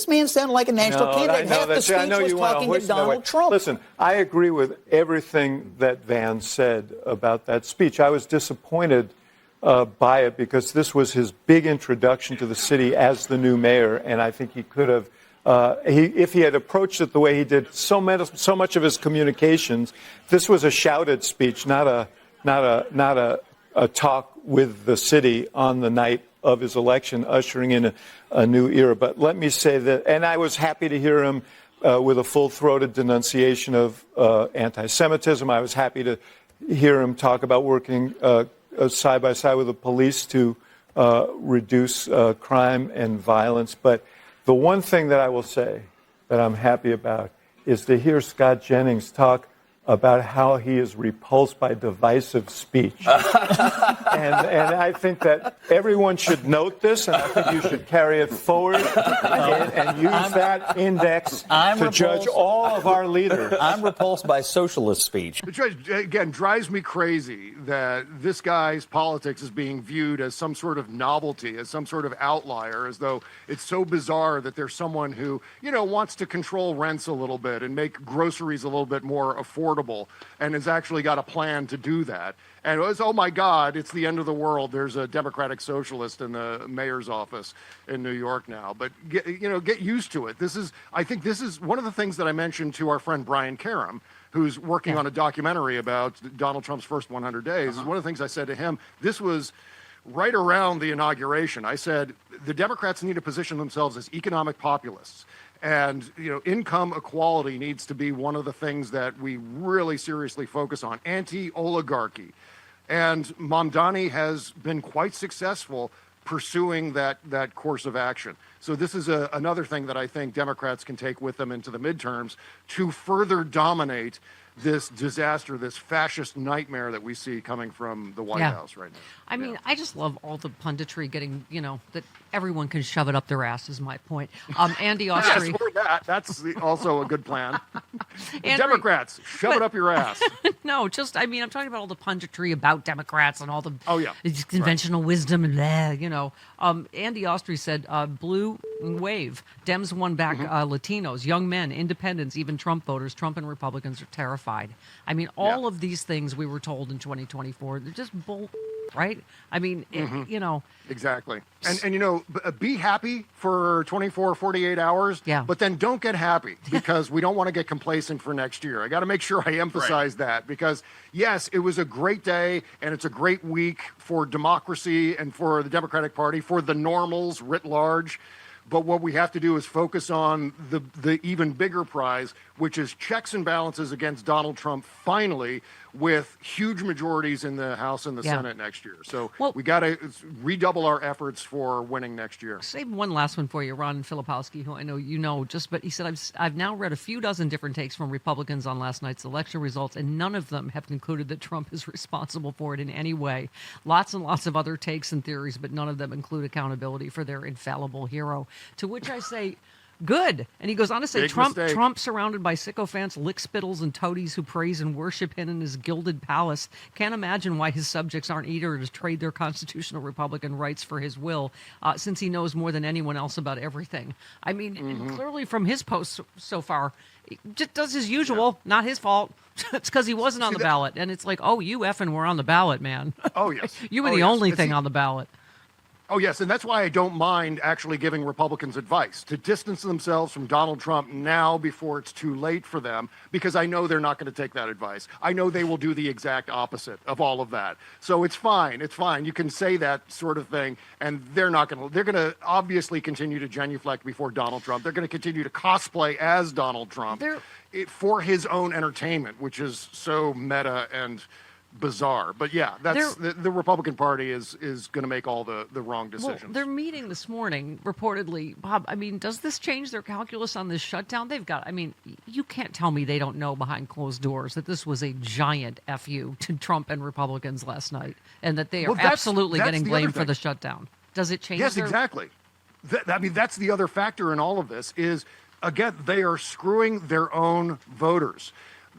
This man sounded like a national candidate. Half the speech was talking to Donald Trump. Listen, I agree with everything that Van said about that speech. I was disappointed by it because this was his big introduction to the city as the new mayor, and I think he could have, if he had approached it the way he did so much of his communications. This was a shouted speech, not a talk with the city on the night of his election, ushering in a new era. But let me say that, and I was happy to hear him with a full-throated denunciation of anti-Semitism. I was happy to hear him talk about working side by side with the police to reduce crime and violence. But the one thing that I will say that I'm happy about is to hear Scott Jennings talk about how he is repulsed by divisive speech. and I think that everyone should note this, and I think you should carry it forward and use that index to judge all of our leaders. I'm repulsed by socialist speech. Which, again, drives me crazy that this guy's politics is being viewed as some sort of novelty, as some sort of outlier, as though it's so bizarre that there's someone who, wants to control rents a little bit and make groceries a little bit more affordable and has actually got a plan to do that. And it was, oh my God, it's the end of the world. There's a Democratic socialist in the mayor's office in New York now. But get used to it. I think this is one of the things that I mentioned to our friend Brian Karam, who's working on a documentary about Donald Trump's first 100 days. One of the things I said to him, this was right around the inauguration. I said, the Democrats need to position themselves as economic populists. And, income equality needs to be one of the things that we really seriously focus on, anti-oligarchy. And Mamdani has been quite successful pursuing that course of action. So this is another thing that I think Democrats can take with them into the midterms to further dominate this disaster, this fascist nightmare that we see coming from the White House right now. I mean, I just love all the punditry getting, that everyone can shove it up their ass is my point. Andy Ostry. Yes, that's also a good plan. Democrats, shove it up your ass. No, I'm talking about all the punditry about Democrats and all the conventional wisdom and Andy Ostry said, blue wave. Dems won back Latinos, young men, independents, even Trump voters. Trump and Republicans are terrified. I mean, all of these things we were told in 2024, they're just bull, right? I mean, Exactly. And be happy for 24, 48 hours, but then don't get happy because we don't want to get complacent for next year. I got to make sure I emphasize that because, yes, it was a great day and it's a great week for democracy and for the Democratic Party, for the normals writ large. But what we have to do is focus on the even bigger prize, which is checks and balances against Donald Trump, finally, with huge majorities in the House and the Senate next year. So we got to redouble our efforts for winning next year. Save one last one for you, Ron Filipowski, who I know you know, but he said, I've now read a few dozen different takes from Republicans on last night's election results, and none of them have concluded that Trump is responsible for it in any way. Lots and lots of other takes and theories, but none of them include accountability for their infallible hero. To which I say, good. And he goes on to say, Trump, surrounded by sycophants, lickspittles, and toadies who praise and worship him in his gilded palace, can't imagine why his subjects aren't eager to trade their constitutional Republican rights for his will, since he knows more than anyone else about everything. I mean, clearly from his posts so far, he just does his usual, not his fault. It's because he wasn't on the ballot. And it's like, oh, you effing were on the ballot, man. Oh, yes. You were the only thing on the ballot. Oh, yes, and that's why I don't mind actually giving Republicans advice to distance themselves from Donald Trump now before it's too late for them, because I know they're not going to take that advice. I know they will do the exact opposite of all of that. So it's fine. It's fine. You can say that sort of thing, and they're not going to. They're going to obviously continue to genuflect before Donald Trump. They're going to continue to cosplay as Donald Trump for his own entertainment, which is so meta and bizarre. But yeah, that's the Republican Party is going to make all the wrong decisions. Well, they're meeting this morning, reportedly. Bob, I mean, does this change their calculus on this shutdown? You can't tell me they don't know behind closed doors that this was a giant FU to Trump and Republicans last night, and that they are absolutely getting blamed for the shutdown. Does it change? Yes, exactly. That's the other factor in all of this is, again, they are screwing their own voters.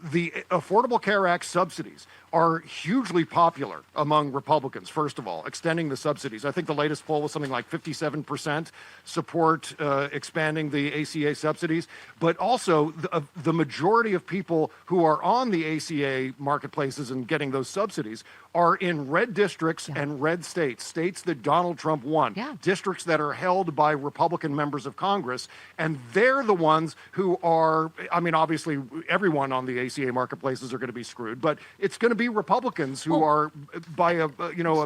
The Affordable Care Act subsidies are hugely popular among Republicans, first of all, extending the subsidies. I think the latest poll was something like 57% support expanding the ACA subsidies. But also, the majority of people who are on the ACA marketplaces and getting those subsidies are in red districts and red states, states that Donald Trump won, districts that are held by Republican members of Congress. And they're the ones who are, I mean, obviously, everyone on the ACA marketplaces are going to be screwed, but it's going to be Republicans who are, by a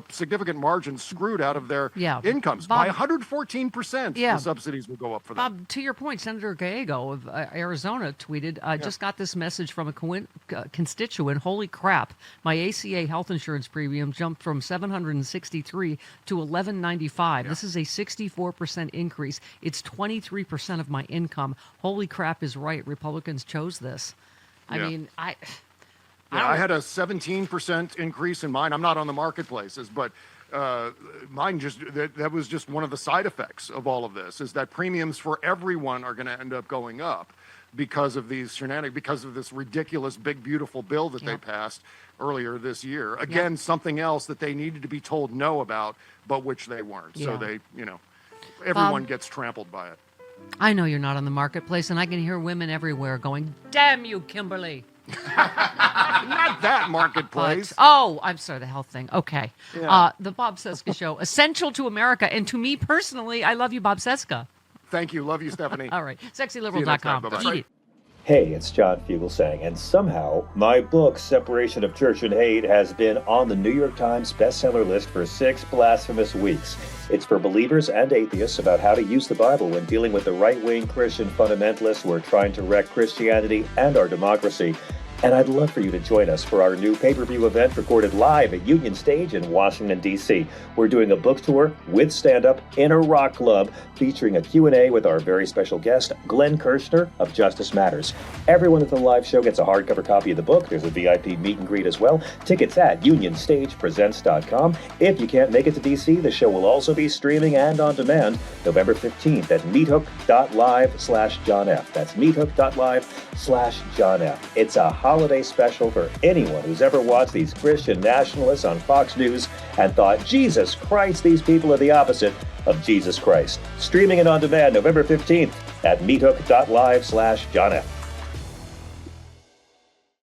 significant margin, screwed out of their incomes. By 114%, the subsidies will go up for them. Bob, to your point, Senator Gallego of Arizona tweeted, just got this message from a constituent. Holy crap, my ACA health insurance premium jumped from $763 to $1,195. This is a 64% increase. It's 23% of my income. Holy crap is right. Republicans chose this. I mean, I had a 17% increase in mine. I'm not on the marketplaces, but mine that was just one of the side effects of all of this, is that premiums for everyone are going to end up going up because of these shenanigans, because of this ridiculous big beautiful bill that they passed earlier this year. Again, something else that they needed to be told no about, but which they weren't. So they, everyone gets trampled by it. I know you're not on the marketplace, and I can hear women everywhere going, "Damn you, Kimberly." Not that marketplace. I'm sorry, the health thing. Okay. The Bob Cesca Show, essential to America, and to me personally, I love you, Bob Cesca. Thank you. Love you, Stephanie. All right. SexyLiberal.com. Eat it. Hey, it's John Fugelsang, and somehow my book, Separation of Church and Hate, has been on the New York Times bestseller list for 6 blasphemous weeks. It's for believers and atheists about how to use the Bible when dealing with the right-wing Christian fundamentalists who are trying to wreck Christianity and our democracy. And I'd love for you to join us for our new pay-per-view event recorded live at Union Stage in Washington, D.C. We're doing a book tour with stand-up in a rock club featuring a Q&A with our very special guest, Glenn Kirschner of Justice Matters. Everyone at the live show gets a hardcover copy of the book. There's a VIP meet and greet as well. Tickets at unionstagepresents.com. If you can't make it to D.C., the show will also be streaming and on demand November 15th at meethook.live/John F. That's meethook.live/John F. It's a holiday special for anyone who's ever watched these Christian nationalists on Fox News and thought, Jesus Christ, these people are the opposite of Jesus Christ. Streaming and on demand November 15th at meethook.live/John F.